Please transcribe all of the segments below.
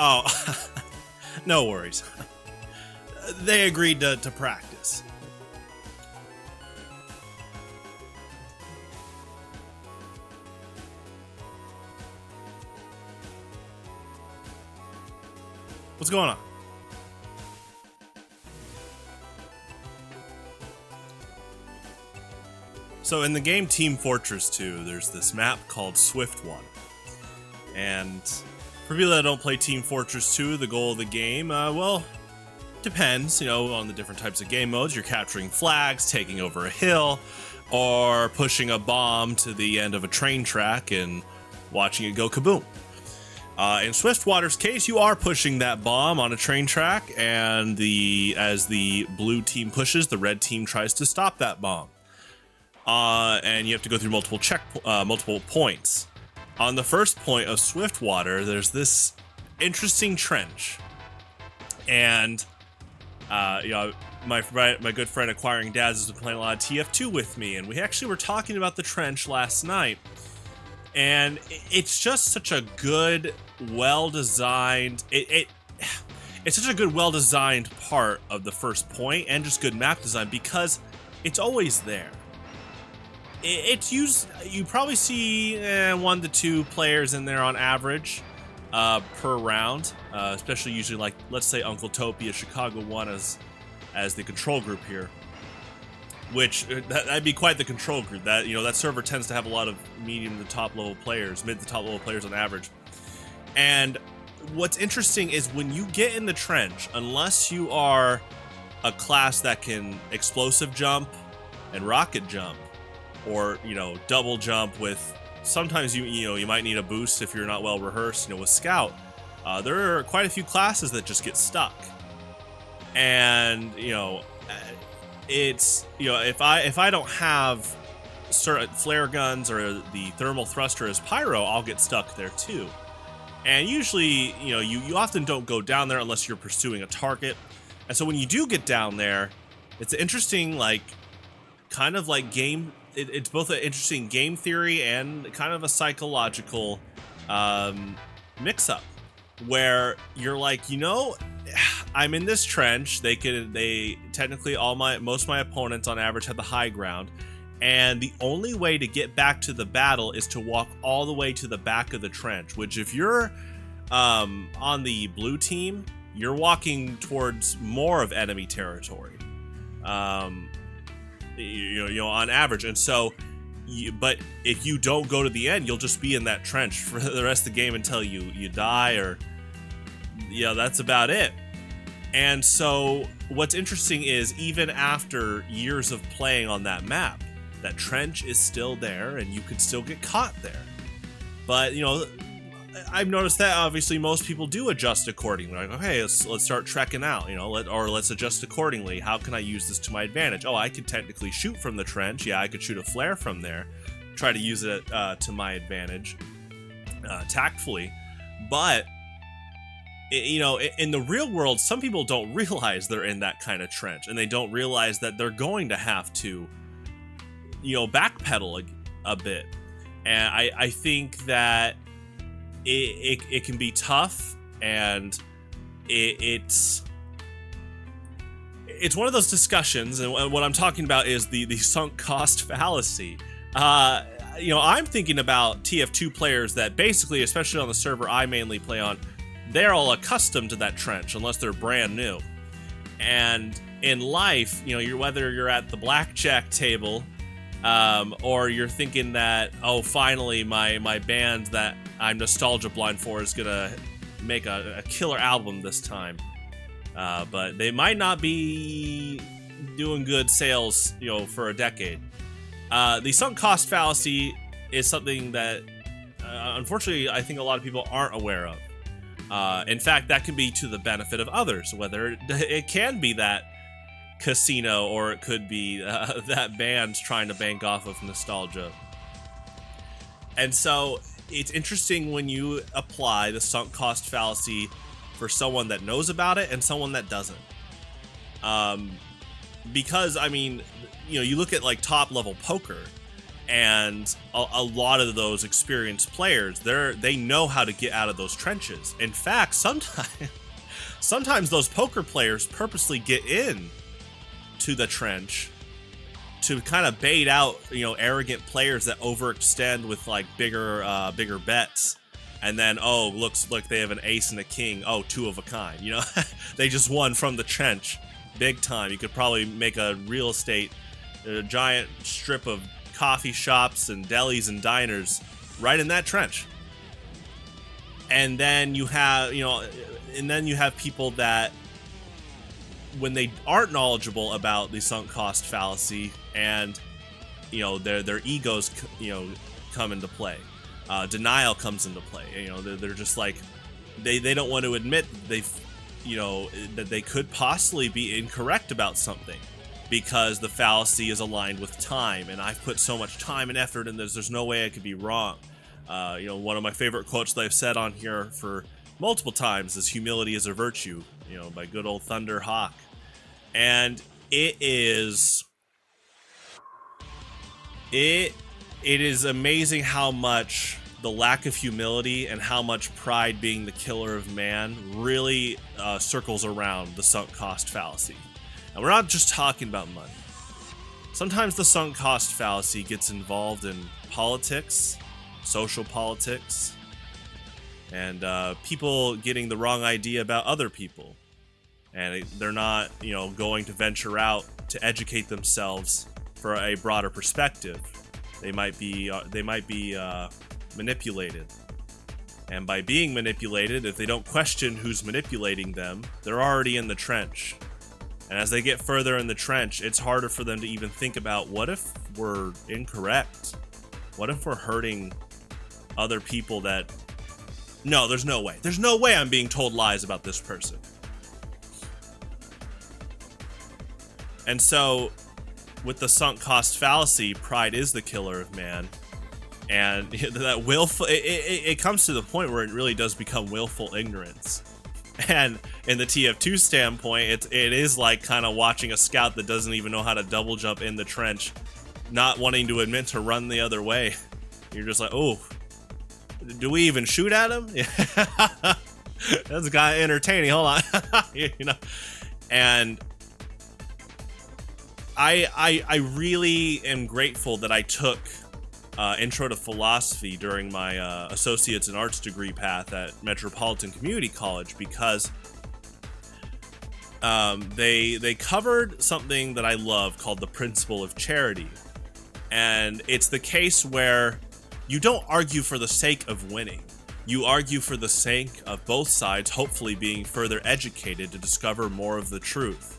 Oh, no worries. They agreed to practice. What's going on? So in the game Team Fortress 2, there's this map called Swiftwater. And for people that don't play Team Fortress 2, the goal of the game, well, depends, on the different types of game modes. You're capturing flags, taking over a hill, or pushing a bomb to the end of a train track and watching it go kaboom. In Swiftwater's case, you are pushing that bomb on a train track, and as the blue team pushes, the red team tries to stop that bomb. And you have to go through multiple points. On the first point of Swiftwater, there's this interesting trench, and my good friend Acquiring Dads has been playing a lot of TF2 with me, and we actually were talking about the trench last night. And it's just such a good, well-designed. It's such a good, well-designed part of the first point, and just good map design because it's always there. It's used. You probably see 1 to 2 players in there on average per round, especially usually like let's say Uncle Topia Chicago 1 as the control group here. Which that'd be quite the control group. That server tends to have a lot of medium to top level players, mid to top level players on average. And what's interesting is when you get in the trench, unless you are a class that can explosive jump and rocket jump, or double jump with. Sometimes you might need a boost if you're not well rehearsed. With Scout, there are quite a few classes that just get stuck, and it's if I don't have certain flare guns or the thermal thruster as pyro, I'll get stuck there too. And usually you often don't go down there unless you're pursuing a target. And so when you do get down there, it's interesting, kind of like game. It's both an interesting game theory and kind of a psychological mix-up, where you're like, I'm in this trench. They technically most of my opponents on average have the high ground, and the only way to get back to the battle is to walk all the way to the back of the trench. Which, if you're on the blue team, you're walking towards more of enemy territory. On average, and so. But if you don't go to the end, you'll just be in that trench for the rest of the game until you die, or that's about it. And so what's interesting is even after years of playing on that map, that trench is still there and you could still get caught there. But I've noticed that obviously most people do adjust accordingly. Like, okay, let's start trekking out, let's adjust accordingly. How can I use this to my advantage? Oh, I could technically shoot from the trench. Yeah, I could shoot a flare from there. Try to use it to my advantage, tactfully. But in the real world, some people don't realize they're in that kind of trench, and they don't realize that they're going to have to, backpedal a bit. And I think that it can be tough, and it's one of those discussions, and what I'm talking about is the sunk cost fallacy. I'm thinking about TF2 players that basically, especially on the server I mainly play on, they're all accustomed to that trench unless they're brand new. And in life, whether you're at the blackjack table, or you're thinking that, oh, finally my band that I'm nostalgia blind for is gonna make a killer album this time, but they might not be doing good sales, for a decade. The sunk cost fallacy is something that, unfortunately, I think a lot of people aren't aware of. In fact, that can be to the benefit of others, whether it can be that casino or it could be that band's trying to bank off of nostalgia. And so it's interesting when you apply the sunk cost fallacy for someone that knows about it and someone that doesn't. because, I mean, you look at like top level poker, and a lot of those experienced players, they know how to get out of those trenches. In fact, sometimes those poker players purposely get in to the trench to kind of bait out, arrogant players that overextend with like bigger bets. And then, look, they have an ace and a king. Oh, two of a kind. They just won from the trench, big time. You could probably make a giant strip of coffee shops and delis and diners right in that trench. And then you have, people that, when they aren't knowledgeable about the sunk cost fallacy, and their egos come into play, denial comes into play. They're just like, they don't want to admit that they could possibly be incorrect about something, because the fallacy is aligned with time, and I've put so much time and effort in this, there's no way I could be wrong. One of my favorite quotes that I've said on here for multiple times is "Humility is a virtue," by good old Thunder Hawk. And it is amazing how much the lack of humility and how much pride being the killer of man really circles around the sunk cost fallacy. And we're not just talking about money. Sometimes the sunk cost fallacy gets involved in politics, social politics, and people getting the wrong idea about other people. And they're not, going to venture out to educate themselves for a broader perspective. They might be manipulated. And by being manipulated, if they don't question who's manipulating them, they're already in the trench. And as they get further in the trench, it's harder for them to even think about, what if we're incorrect? What if we're hurting other people that... No, there's no way. There's no way I'm being told lies about this person. And so, with the sunk cost fallacy, pride is the killer of man. And that willful... It comes to the point where it really does become willful ignorance. And in the TF2 standpoint, it is like kind of watching a scout that doesn't even know how to double jump in the trench, not wanting to admit to run the other way. You're just like, oh, do we even shoot at him? That's kind of entertaining. Hold on. And I really am grateful that I took Intro to Philosophy during my Associates in Arts degree path at Metropolitan Community College, because they covered something that I love called the principle of charity. And it's the case where you don't argue for the sake of winning. You argue for the sake of both sides hopefully being further educated to discover more of the truth.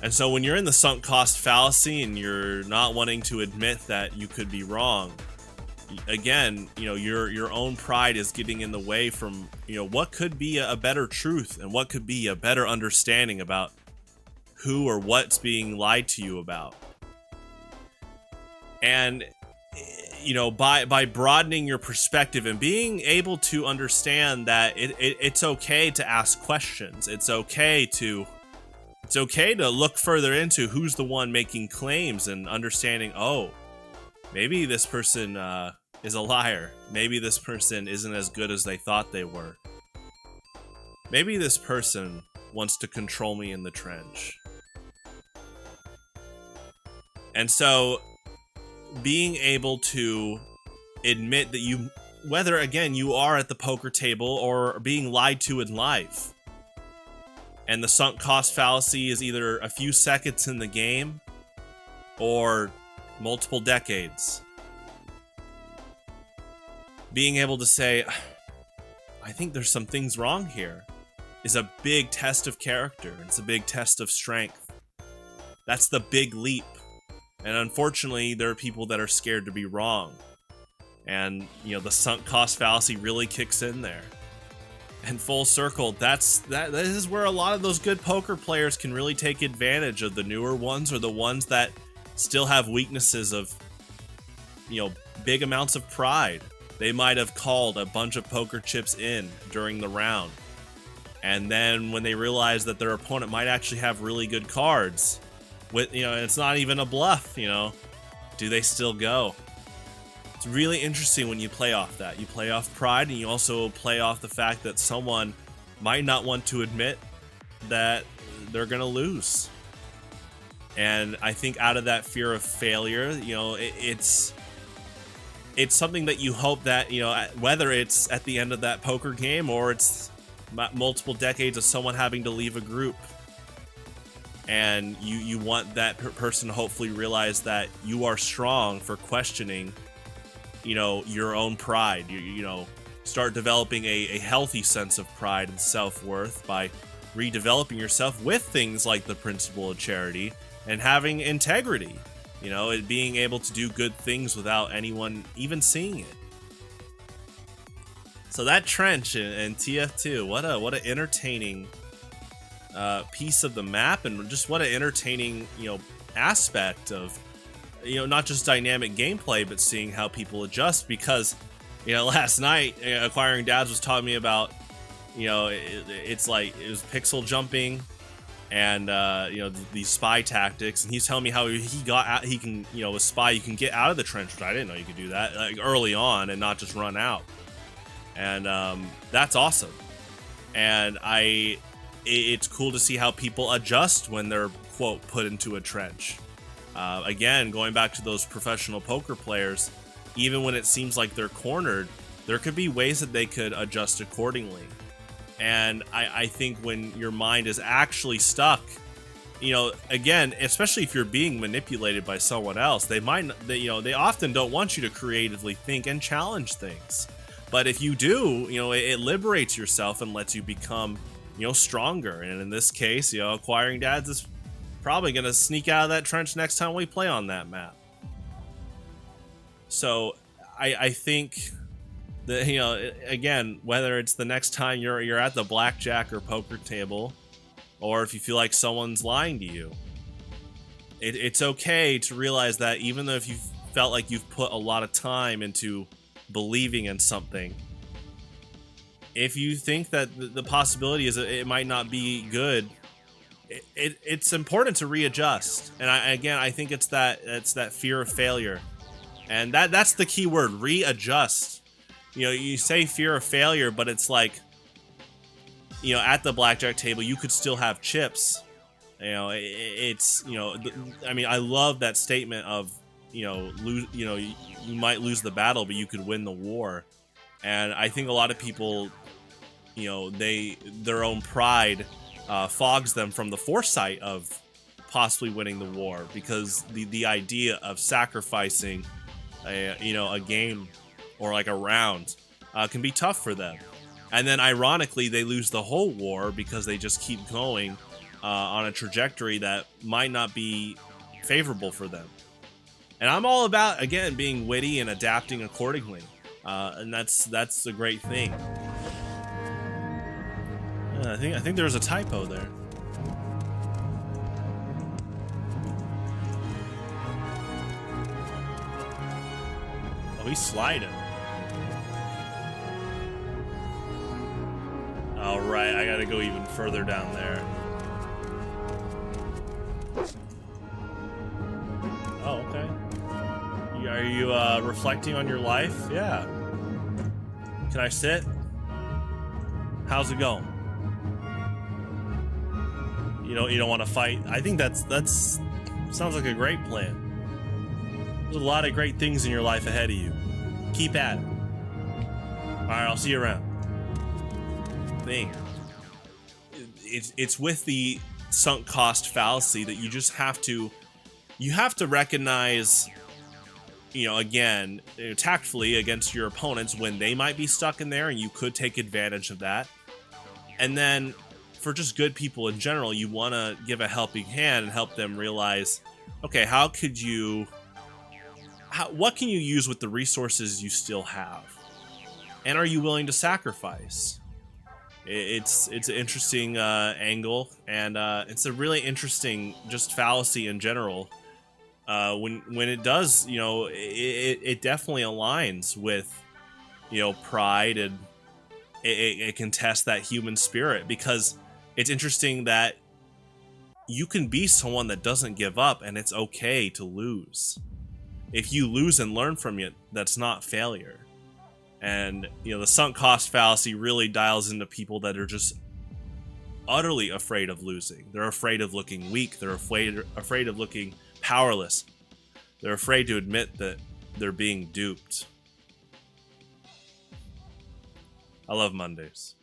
And so when you're in the sunk cost fallacy and you're not wanting to admit that you could be wrong, again, your own pride is getting in the way from, what could be a better truth and what could be a better understanding about who or what's being lied to you about. And, by broadening your perspective and being able to understand that it's okay to ask questions. It's okay to look further into who's the one making claims and understanding, maybe this person is a liar. Maybe this person isn't as good as they thought they were. Maybe this person wants to control me in the trench. And so being able to admit that whether again you are at the poker table or being lied to in life, and the sunk cost fallacy is either a few seconds in the game or multiple decades. Being able to say, I think there's some things wrong here, is a big test of character. It's a big test of strength. That's the big leap. And unfortunately, there are people that are scared to be wrong. And, the sunk cost fallacy really kicks in there. And full circle, this is where a lot of those good poker players can really take advantage of the newer ones, or the ones that still have weaknesses of, big amounts of pride. They might have called a bunch of poker chips in during the round. And then when they realize that their opponent might actually have really good cards, with, you know, it's not even a bluff, you know, do they still go? It's really interesting when you play off that. You play off pride, and you also play off the fact that someone might not want to admit that they're gonna lose. And I think out of that fear of failure, you know, it's something that you hope that, you know, whether it's at the end of that poker game or it's multiple decades of someone having to leave a group, and you want that person to hopefully realize that you are strong for questioning, you know, your own pride. You know, start developing a healthy sense of pride and self-worth by redeveloping yourself with things like the principle of charity and having integrity, you know, and being able to do good things without anyone even seeing it. So that trench in TF2, what a entertaining piece of the map, and just what an entertaining, you know, aspect of, you know, not just dynamic gameplay, but seeing how people adjust. Because, you know, last night Acquiring Dads was talking me about, you know, it's like it was pixel jumping and you know, these spy tactics, and he's telling me how he got out, he can, you know, with spy you can get out of the trench, which I didn't know you could do that, like, early on, and not just run out. And that's awesome. And it's cool to see how people adjust when they're, quote, put into a trench. Again, going back to those professional poker players, even when it seems like they're cornered, there could be ways that they could adjust accordingly. And I think when your mind is actually stuck, you know, again, especially if you're being manipulated by someone else, they often don't want you to creatively think and challenge things. But if you do, you know, it liberates yourself and lets you become, you know, stronger. And in this case, you know, Acquiring Dads is probably going to sneak out of that trench next time we play on that map. So I think that, you know, again, whether it's the next time you're at the blackjack or poker table, or if you feel like someone's lying to you, it's okay to realize that even though if you felt like you've put a lot of time into believing in something, if you think that the possibility is that it might not be good, it's important to readjust. And I think it's that fear of failure, and that's the key word: readjust. You know, you say fear of failure, but it's like, you know, at the blackjack table you could still have chips. You know, it's, you know, I mean, I love that statement of, you know, you might lose the battle, but you could win the war. And I think a lot of people, you know, their own pride fogs them from the foresight of possibly winning the war, because the idea of sacrificing a game or like a round can be tough for them. And then ironically, they lose the whole war because they just keep going on a trajectory that might not be favorable for them. And I'm all about, again, being witty and adapting accordingly. And that's a great thing. I think there's a typo there. Oh, he's sliding. All right, I gotta go even further down there. Oh, okay. Are you reflecting on your life? Yeah. Can I sit? How's it going? You don't want to fight? I think that's sounds like a great plan. There's a lot of great things in your life ahead of you. Keep at it. All right, I'll see you around. Thing. It's with the sunk cost fallacy that you just have to recognize, you know, again, tactfully against your opponents when they might be stuck in there, and you could take advantage of that. And then for just good people in general, you want to give a helping hand and help them realize, okay, what can you use with the resources you still have? And are you willing to sacrifice? It's an interesting angle, and it's a really interesting just fallacy in general. When it does, you know, it definitely aligns with, you know, pride and it can test that human spirit, because it's interesting that you can be someone that doesn't give up, and it's okay to lose. If you lose and learn from it, that's not failure. And, the sunk cost fallacy really dials into people that are just utterly afraid of losing. They're afraid of looking weak. They're afraid of looking powerless. They're afraid to admit that they're being duped. I love Mondays.